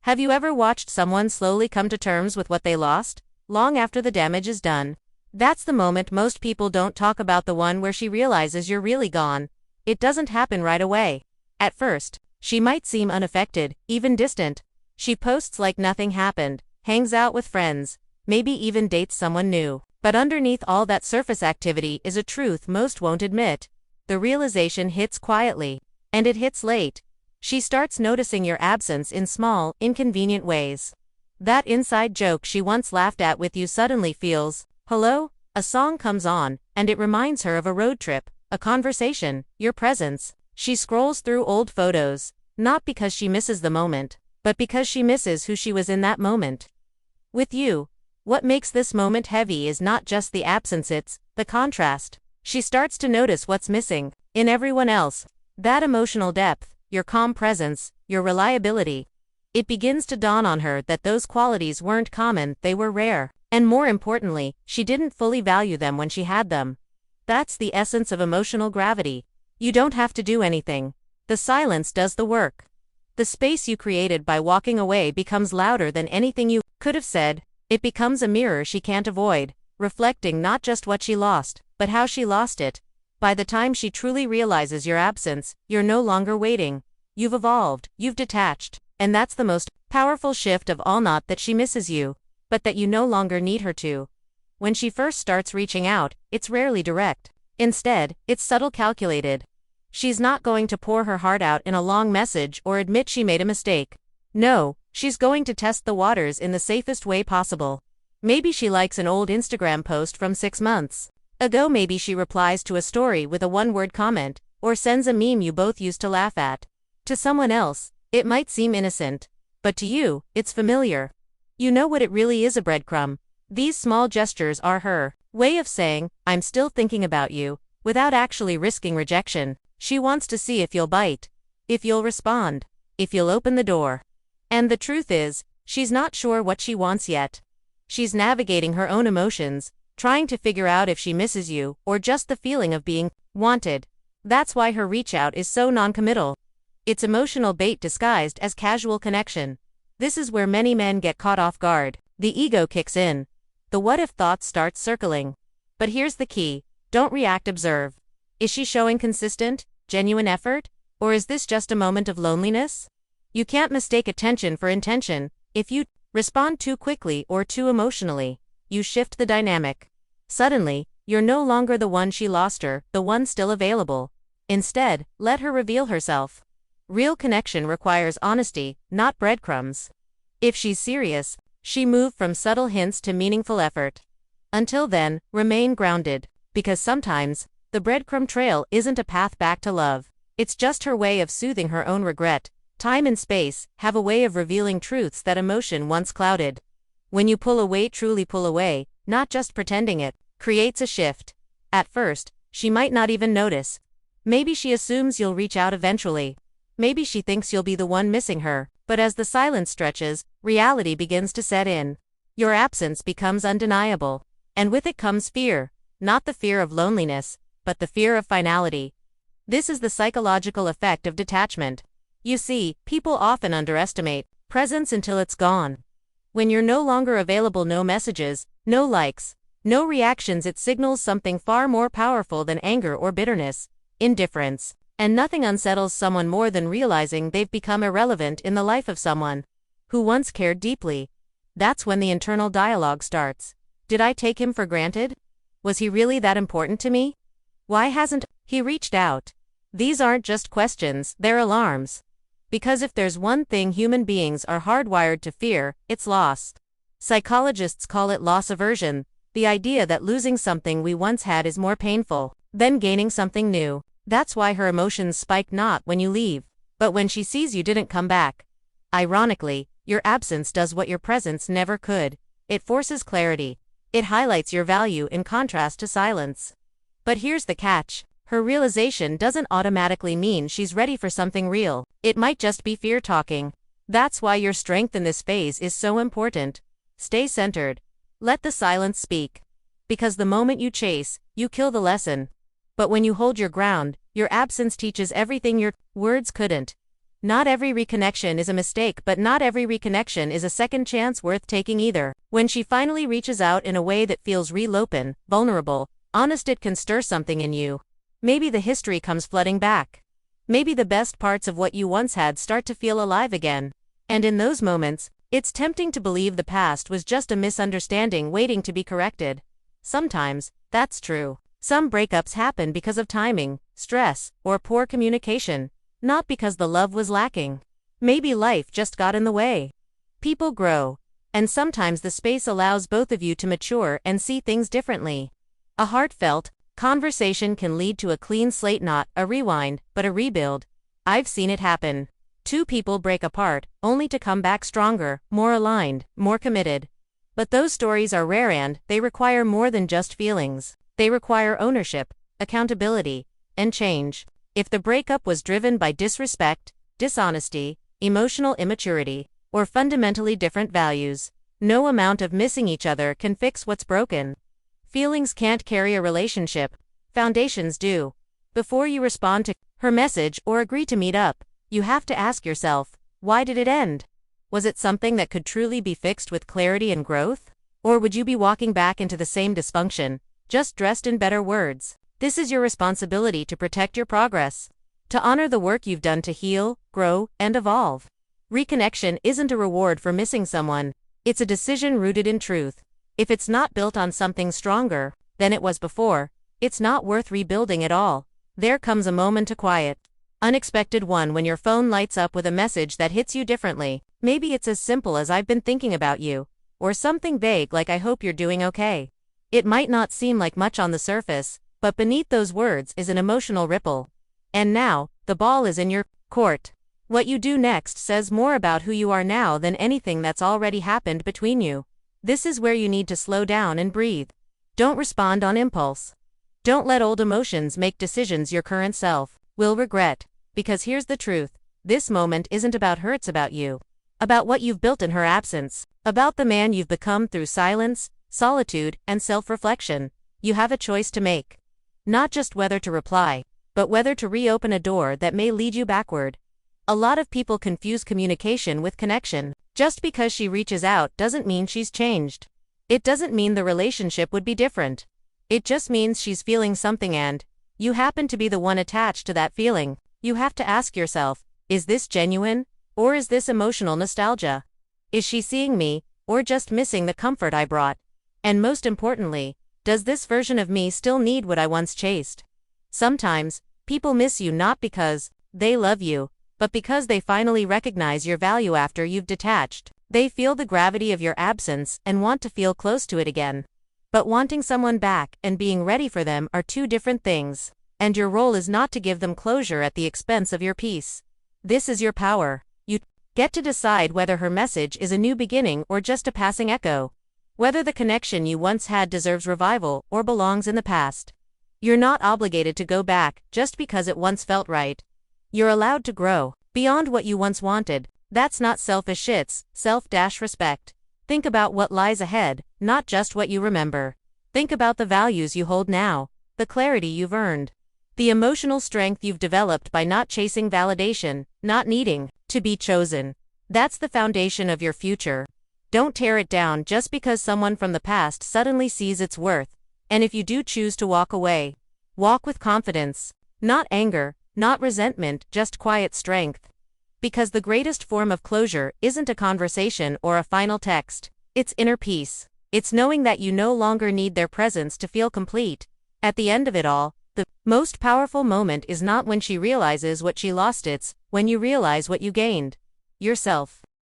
Have you ever watched someone slowly come to terms with what they lost, long after the damage is done? That's the moment most people don't talk about, the one where she realizes you're really gone. It doesn't happen right away. At first, she might seem unaffected, even distant. She posts like nothing happened, hangs out with friends, maybe even dates someone new. But underneath all that surface activity is a truth most won't admit. The realization hits quietly. And it hits late. She starts noticing your absence in small, inconvenient ways. That inside joke she once laughed at with you suddenly feels, hello? A song comes on, and it reminds her of a road trip, a conversation, your presence. She scrolls through old photos, not because she misses the moment, but because she misses who she was in that moment. With you, what makes this moment heavy is not just the absence, it's the contrast. She starts to notice what's missing in everyone else. That emotional depth, your calm presence, your reliability. It begins to dawn on her that those qualities weren't common, they were rare. And more importantly, she didn't fully value them when she had them. That's the essence of emotional gravity. You don't have to do anything. The silence does the work. The space you created by walking away becomes louder than anything you could have said. It becomes a mirror she can't avoid, reflecting not just what she lost, but how she lost it. By the time she truly realizes your absence, you're no longer waiting. You've evolved, you've detached, and that's the most powerful shift of all. Not that she misses you, but that you no longer need her to. When she first starts reaching out, it's rarely direct. Instead, it's subtle, calculated. She's not going to pour her heart out in a long message or admit she made a mistake. No, she's going to test the waters in the safest way possible. Maybe she likes an old Instagram post from 6 months ago. Maybe she replies to a story with a one-word comment, or sends a meme you both used to laugh at. To someone else, it might seem innocent, but to you, it's familiar. You know what it really is, a breadcrumb. These small gestures are her way of saying, I'm still thinking about you, without actually risking rejection. She wants to see if you'll bite, if you'll respond, if you'll open the door. And the truth is, she's not sure what she wants yet. She's navigating her own emotions, trying to figure out if she misses you, or just the feeling of being wanted. That's why her reach out is so non-committal. It's emotional bait disguised as casual connection. This is where many men get caught off guard. The ego kicks in. The what-if thoughts start circling. But here's the key. Don't react, observe. Is she showing consistent, genuine effort? Or is this just a moment of loneliness? You can't mistake attention for intention. If you respond too quickly or too emotionally, you shift the dynamic. Suddenly, you're no longer the one she lost her, the one still available. Instead, let her reveal herself. Real connection requires honesty, not breadcrumbs. If she's serious, she moves from subtle hints to meaningful effort. Until then, remain grounded, because sometimes, the breadcrumb trail isn't a path back to love. It's just her way of soothing her own regret. Time and space have a way of revealing truths that emotion once clouded. When you pull away, truly pull away, not just pretending, it creates a shift. At first, she might not even notice. Maybe she assumes you'll reach out eventually. Maybe she thinks you'll be the one missing her. But as the silence stretches, reality begins to set in. Your absence becomes undeniable. And with it comes fear. Not the fear of loneliness, but the fear of finality. This is the psychological effect of detachment. You see, people often underestimate presence until it's gone. When you're no longer available, no messages, no likes, no reactions, it signals something far more powerful than anger or bitterness, indifference. And nothing unsettles someone more than realizing they've become irrelevant in the life of someone who once cared deeply. That's when the internal dialogue starts. Did I take him for granted? Was he really that important to me? Why hasn't he reached out? These aren't just questions, they're alarms. Because if there's one thing human beings are hardwired to fear, it's loss. Psychologists call it loss aversion, the idea that losing something we once had is more painful than gaining something new. That's why her emotions spike not when you leave, but when she sees you didn't come back. Ironically, your absence does what your presence never could. It forces clarity. It highlights your value in contrast to silence. But here's the catch. Her realization doesn't automatically mean she's ready for something real. It might just be fear talking. That's why your strength in this phase is so important. Stay centered. Let the silence speak. Because the moment you chase, you kill the lesson. But when you hold your ground, your absence teaches everything your words couldn't. Not every reconnection is a mistake, but not every reconnection is a second chance worth taking either. When she finally reaches out in a way that feels real, open, vulnerable, honest, it can stir something in you. Maybe the history comes flooding back. Maybe the best parts of what you once had start to feel alive again. And in those moments, it's tempting to believe the past was just a misunderstanding waiting to be corrected. Sometimes, that's true. Some breakups happen because of timing, stress, or poor communication, not because the love was lacking. Maybe life just got in the way. People grow, and sometimes the space allows both of you to mature and see things differently. A heartfelt conversation can lead to a clean slate, not a rewind, but a rebuild. I've seen it happen. Two people break apart, only to come back stronger, more aligned, more committed. But those stories are rare, and they require more than just feelings. They require ownership, accountability, and change. If the breakup was driven by disrespect, dishonesty, emotional immaturity, or fundamentally different values, no amount of missing each other can fix what's broken. Feelings can't carry a relationship. Foundations do. Before you respond to her message or agree to meet up, you have to ask yourself, why did it end? Was it something that could truly be fixed with clarity and growth? Or would you be walking back into the same dysfunction, just dressed in better words? This is your responsibility to protect your progress, to honor the work you've done to heal, grow, and evolve. Reconnection isn't a reward for missing someone. It's a decision rooted in truth. If it's not built on something stronger than it was before, it's not worth rebuilding at all. There comes a moment of quiet, unexpected one, when your phone lights up with a message that hits you differently. Maybe it's as simple as "I've been thinking about you," or something vague like "I hope you're doing okay." It might not seem like much on the surface, but beneath those words is an emotional ripple. And now, the ball is in your court. What you do next says more about who you are now than anything that's already happened between you. This is where you need to slow down and breathe. Don't respond on impulse. Don't let old emotions make decisions your current self will regret. Because here's the truth. This moment isn't about her, it's about you. About what you've built in her absence. About the man you've become through silence, solitude, and self-reflection. You have a choice to make. Not just whether to reply, but whether to reopen a door that may lead you backward. A lot of people confuse communication with connection. Just because she reaches out doesn't mean she's changed. It doesn't mean the relationship would be different. It just means she's feeling something, and you happen to be the one attached to that feeling. You have to ask yourself, is this genuine, or is this emotional nostalgia? Is she seeing me, or just missing the comfort I brought? And most importantly, does this version of me still need what I once chased? Sometimes, people miss you not because they love you, but because they finally recognize your value after you've detached. They feel the gravity of your absence and want to feel close to it again. But wanting someone back and being ready for them are two different things. And your role is not to give them closure at the expense of your peace. This is your power. You get to decide whether her message is a new beginning or just a passing echo. Whether the connection you once had deserves revival or belongs in the past. You're not obligated to go back just because it once felt right. You're allowed to grow beyond what you once wanted. That's not selfish, it's self-respect. Think about what lies ahead, not just what you remember. Think about the values you hold now, the clarity you've earned, the emotional strength you've developed by not chasing validation, not needing to be chosen. That's the foundation of your future. Don't tear it down just because someone from the past suddenly sees its worth. And if you do choose to walk away, walk with confidence, not anger, not resentment, just quiet strength. Because the greatest form of closure isn't a conversation or a final text. It's inner peace. It's knowing that you no longer need their presence to feel complete. At the end of it all, the most powerful moment is not when she realizes what she lost, it's when you realize what you gained. Yourself.